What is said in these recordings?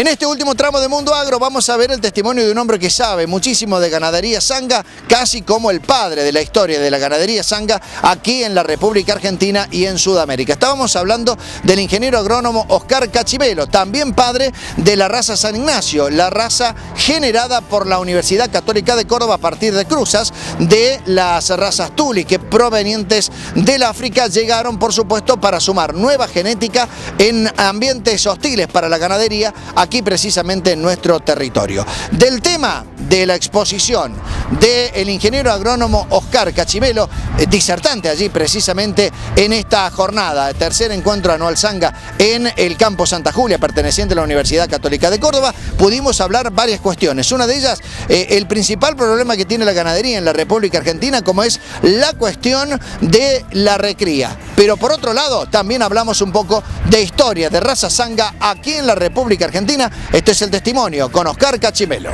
En este último tramo de Mundo Agro vamos a ver el testimonio de un hombre que sabe muchísimo de ganadería zanga, casi como el padre de la historia de la ganadería zanga aquí en la República Argentina y en Sudamérica. Estábamos hablando del ingeniero agrónomo Oscar Cachimelo, también padre de la raza San Ignacio, la raza generada por la Universidad Católica de Córdoba a partir de cruzas de las razas Tuli, que provenientes del África llegaron, por supuesto, para sumar nueva genética en ambientes hostiles para la ganadería, aquí precisamente en nuestro territorio. Del tema de la exposición del ingeniero agrónomo Oscar Cachimelo, disertante allí precisamente en esta jornada, tercer encuentro anual zanga en el campo Santa Julia, perteneciente a la Universidad Católica de Córdoba, pudimos hablar varias cuestiones. Una de ellas, el principal problema que tiene la ganadería en la República Argentina, como es la cuestión de la recría. Pero por otro lado, también hablamos un poco de historia de raza zanga aquí en la República Argentina. Este es el testimonio con Oscar Cachimelo.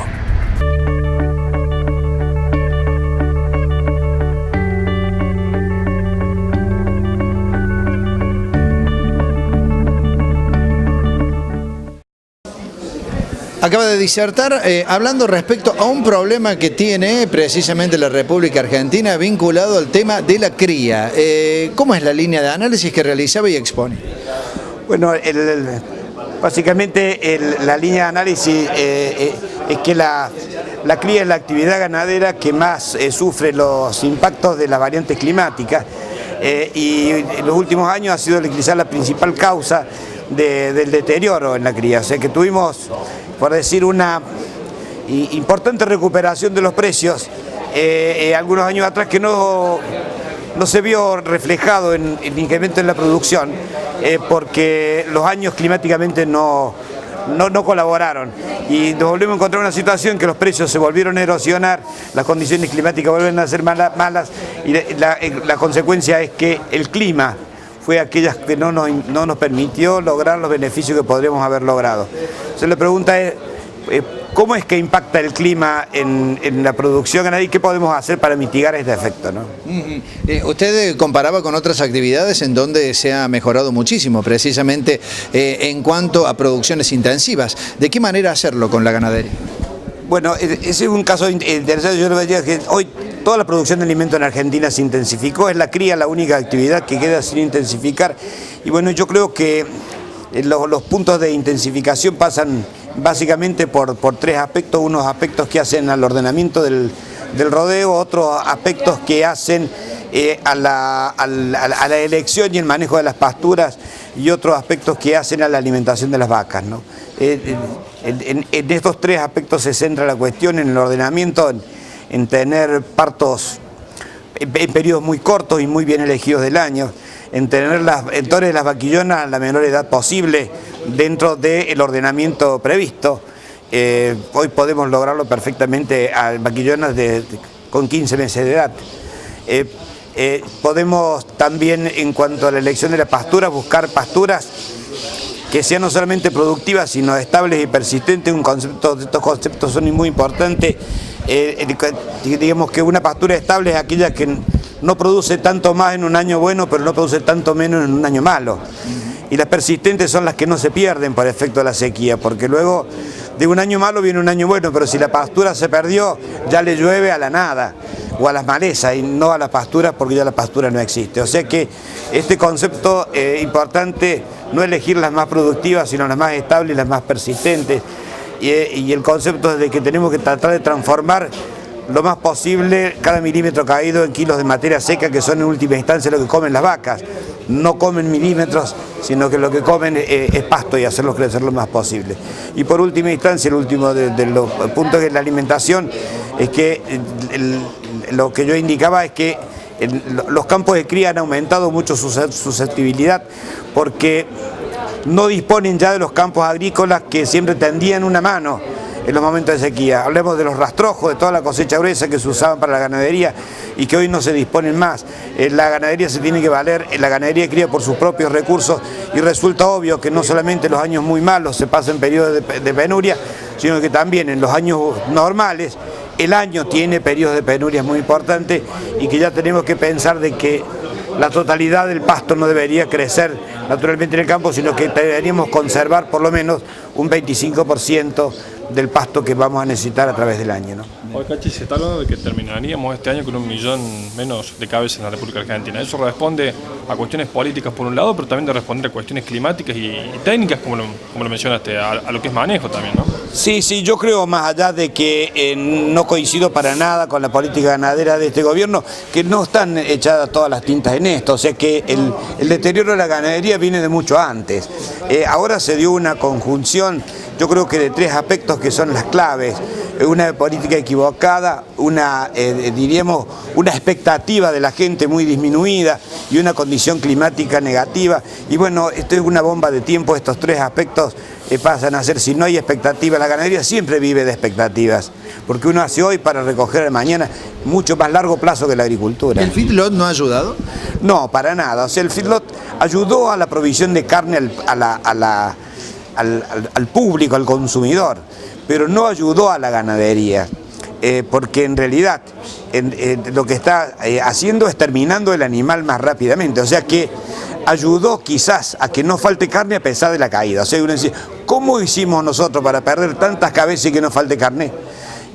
Acaba de disertar hablando respecto a un problema que tiene precisamente la República Argentina vinculado al tema de la cría. ¿Cómo es la línea de análisis que realizaba y expone? Bueno, básicamente la línea de análisis es que la cría es la actividad ganadera que más sufre los impactos de las variantes climáticas y en los últimos años ha sido quizás la principal causa del deterioro en la cría. O sea que tuvimos, por decir, una importante recuperación de los precios algunos años atrás que no se vio reflejado en el incremento en la producción porque los años climáticamente no colaboraron y nos volvimos a encontrar una situación que los precios se volvieron a erosionar, las condiciones climáticas vuelven a ser malas y la consecuencia es que el clima fue aquella que no nos permitió lograr los beneficios que podríamos haber logrado. Entonces la pregunta es, ¿cómo es que impacta el clima en la producción ganadera y qué podemos hacer para mitigar este efecto, ¿no? Usted comparaba con otras actividades en donde se ha mejorado muchísimo, precisamente en cuanto a producciones intensivas. ¿De qué manera hacerlo con la ganadería? Bueno, ese es un caso interesante. Yo le diría que hoy toda la producción de alimentos en Argentina se intensificó, es la cría la única actividad que queda sin intensificar. Y bueno, yo creo que los puntos de intensificación pasan básicamente por tres aspectos, unos aspectos que hacen al ordenamiento del rodeo, otros aspectos que hacen a la elección y el manejo de las pasturas y otros aspectos que hacen a la alimentación de las vacas, ¿no? En estos tres aspectos se centra la cuestión, en el ordenamiento, en tener partos en periodos muy cortos y muy bien elegidos del año, en tener entonces las vaquillonas a la menor edad posible dentro del ordenamiento previsto. Hoy podemos lograrlo perfectamente a vaquillonas con 15 meses de edad. Podemos también, en cuanto a la elección de la pastura, buscar pasturas que sean no solamente productivas, sino estables y persistentes. Estos conceptos son muy importantes. Digamos que una pastura estable es aquella que no produce tanto más en un año bueno, pero no produce tanto menos en un año malo. Y las persistentes son las que no se pierden por efecto de la sequía, porque luego de un año malo viene un año bueno, pero si la pastura se perdió, ya le llueve a la nada o a las malezas y no a las pasturas, porque ya la pastura no existe. O sea que este concepto importante, no elegir las más productivas, sino las más estables y las más persistentes, y el concepto de que tenemos que tratar de transformar lo más posible cada milímetro caído en kilos de materia seca, que son en última instancia lo que comen las vacas. No comen milímetros, sino que lo que comen es pasto y hacerlos crecer lo más posible. Y por última instancia, el último de los puntos de la alimentación, es que lo que yo indicaba es que los campos de cría han aumentado mucho su susceptibilidad porque no disponen ya de los campos agrícolas que siempre tendían una mano en los momentos de sequía. Hablemos de los rastrojos, de toda la cosecha gruesa que se usaban para la ganadería y que hoy no se disponen más. La ganadería se tiene que valer, la ganadería cría por sus propios recursos y resulta obvio que no solamente en los años muy malos se pasan periodos de penuria, sino que también en los años normales el año tiene periodos de penuria muy importantes y que ya tenemos que pensar de que la totalidad del pasto no debería crecer naturalmente en el campo, sino que deberíamos conservar por lo menos un 25% del pasto que vamos a necesitar a través del año, ¿no? Hoy, Cachi, se está hablando de que terminaríamos este año con 1 millón menos de cabezas en la República Argentina. Eso responde a cuestiones políticas por un lado, pero también de responder a cuestiones climáticas y técnicas, como lo mencionaste, a lo que es manejo también, ¿no? Sí, yo creo, más allá de que no coincido para nada con la política ganadera de este gobierno, que no están echadas todas las tintas en esto, o sea que el deterioro de la ganadería viene de mucho antes. Ahora se dio una conjunción, yo creo que de 3 aspectos que son las claves: una política equivocada, diríamos, una expectativa de la gente muy disminuida y una condición climática negativa. Y bueno, esto es una bomba de tiempo, estos 3 aspectos pasan a ser, si no hay expectativa, la ganadería siempre vive de expectativas, porque uno hace hoy para recoger el mañana, mucho más largo plazo que la agricultura. ¿El feedlot no ha ayudado? No, para nada. O sea, el feedlot ayudó a la provisión de carne al público, al consumidor, pero no ayudó a la ganadería, porque en realidad lo que está haciendo es terminando el animal más rápidamente, o sea que ayudó quizás a que no falte carne a pesar de la caída. O sea, uno dice, ¿cómo hicimos nosotros para perder tantas cabezas y que no falte carne?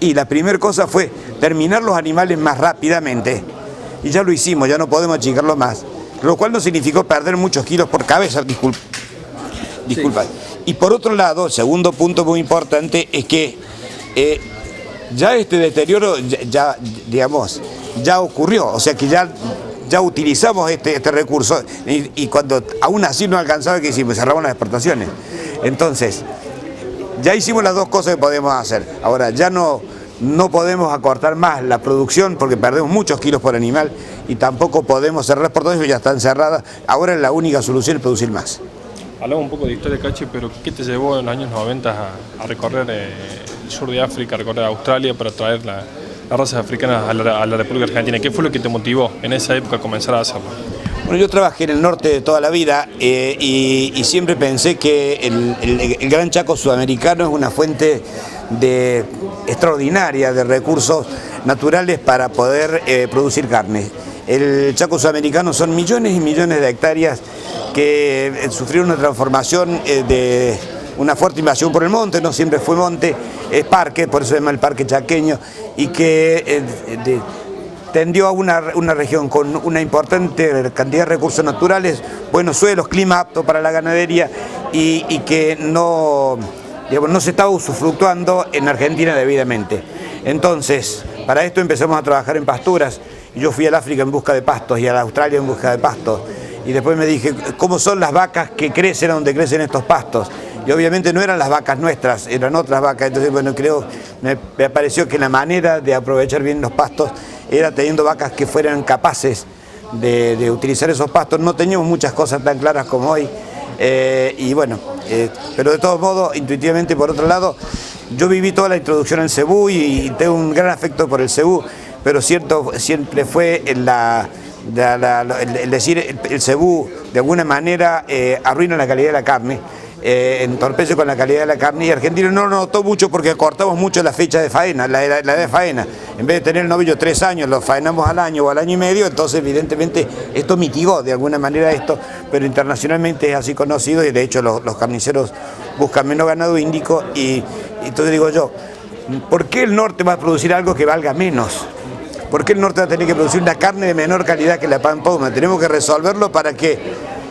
Y la primera cosa fue terminar los animales más rápidamente, y ya lo hicimos, ya no podemos achicarlo más, lo cual no significó perder muchos kilos por cabeza, disculpa. Sí. Y por otro lado, el segundo punto muy importante es que ya este deterioro ya ocurrió, o sea que ya utilizamos este recurso y cuando aún así no alcanzaba, que hicimos, cerramos las exportaciones. Entonces, ya hicimos las 2 cosas que podemos hacer. Ahora ya no podemos acortar más la producción porque perdemos muchos kilos por animal y tampoco podemos cerrar exportaciones, ya están cerradas. Ahora la única solución es producir más. Hablamos un poco de historia, Cachi, pero ¿qué te llevó en los años 90 a recorrer el sur de África, a recorrer Australia para traer las razas africanas a la República Argentina? ¿Qué fue lo que te motivó en esa época a comenzar a hacerlo? Bueno, yo trabajé en el norte de toda la vida y siempre pensé que el Gran Chaco sudamericano es una fuente extraordinaria de recursos naturales para poder producir carne. El Chaco sudamericano son millones y millones de hectáreas que sufrieron una transformación de una fuerte invasión por el monte, no siempre fue monte, es parque, por eso se llama el parque chaqueño, y que tendió a una región con una importante cantidad de recursos naturales, buenos suelos, clima apto para la ganadería y que no se estaba usufructuando en Argentina debidamente. Entonces, para esto empezamos a trabajar en pasturas. Yo fui al África en busca de pastos y a la Australia en busca de pastos. Y después me dije, ¿cómo son las vacas que crecen donde crecen estos pastos? Y obviamente no eran las vacas nuestras, eran otras vacas. Entonces, bueno, me pareció que la manera de aprovechar bien los pastos era teniendo vacas que fueran capaces de utilizar esos pastos. No teníamos muchas cosas tan claras como hoy. Y bueno, pero de todos modos, intuitivamente, por otro lado, yo viví toda la introducción al cebú y tengo un gran afecto por el cebú, pero siempre fue el decir el cebú de alguna manera arruina la calidad de la carne, entorpece con la calidad de la carne, y Argentina no lo notó mucho porque cortamos mucho la fecha de faena, la edad de faena. En vez de tener el novillo 3 años, lo faenamos al año o al año y medio, entonces evidentemente esto mitigó de alguna manera esto, pero internacionalmente es así conocido y de hecho los carniceros buscan menos ganado índico y entonces digo yo, ¿por qué el norte va a producir algo que valga menos? ¿Por qué el norte va a tener que producir una carne de menor calidad que la Pampa? Tenemos que resolverlo para que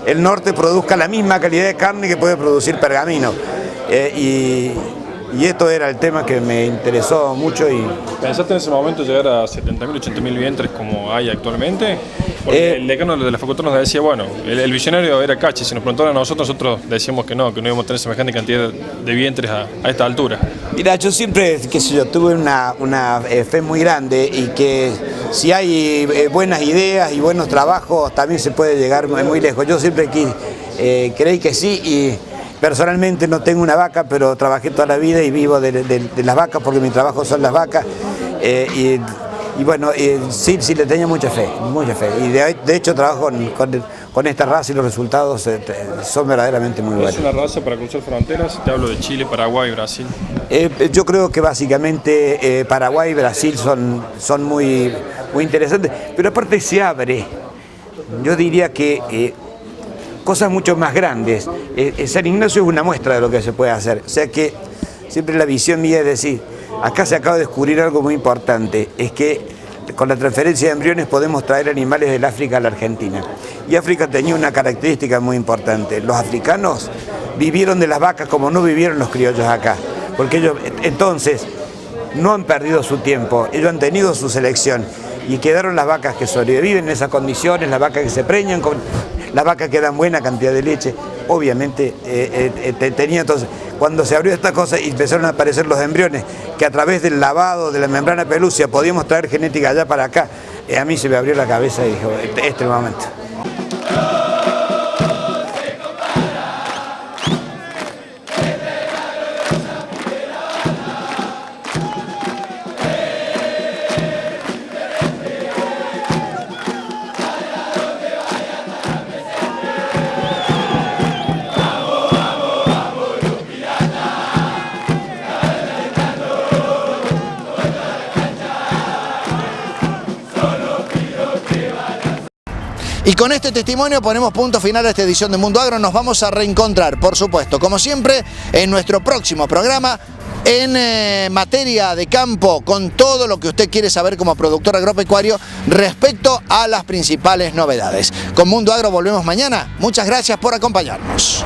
el norte produzca la misma calidad de carne que puede producir Pergamino. Y esto era el tema que me interesó mucho. ¿Pensaste en ese momento llegar a 70.000, 80.000 vientres como hay actualmente? Porque el decano de la facultad nos decía, bueno, el visionario era Cachi, si nos preguntaron a nosotros decíamos que no íbamos a tener semejante cantidad de vientres a esta altura. Mira, yo siempre, tuve una fe muy grande y que si hay buenas ideas y buenos trabajos también se puede llegar muy lejos. Yo siempre creí que sí y personalmente no tengo una vaca, pero trabajé toda la vida y vivo de las vacas porque mi trabajo son las vacas. Y bueno, sí le tenía mucha fe. Y de hecho trabajo con esta raza y los resultados son verdaderamente muy buenos. ¿Es una raza para cruzar fronteras? Te hablo de Chile, Paraguay, Brasil. Yo creo que básicamente Paraguay y Brasil son muy interesantes, pero aparte se abre yo diría que cosas mucho más grandes. San Ignacio es una muestra de lo que se puede hacer. O sea que siempre la visión mía es decir, acá se acaba de descubrir algo muy importante, es que con la transferencia de embriones podemos traer animales del África a la Argentina. Y África tenía una característica muy importante. Los africanos vivieron de las vacas como no vivieron los criollos acá. Porque ellos entonces no han perdido su tiempo, ellos han tenido su selección. Y quedaron las vacas que sobreviven en esas condiciones, las vacas que se preñan, las vacas que dan buena cantidad de leche. Obviamente tenía entonces, cuando se abrió esta cosa y empezaron a aparecer los embriones, que a través del lavado de la membrana pelúcea podíamos traer genética allá para acá, a mí se me abrió la cabeza y dije, este es el momento. Y con este testimonio ponemos punto final a esta edición de Mundo Agro. Nos vamos a reencontrar, por supuesto, como siempre, en nuestro próximo programa en materia de campo, con todo lo que usted quiere saber como productor agropecuario respecto a las principales novedades. Con Mundo Agro volvemos mañana. Muchas gracias por acompañarnos.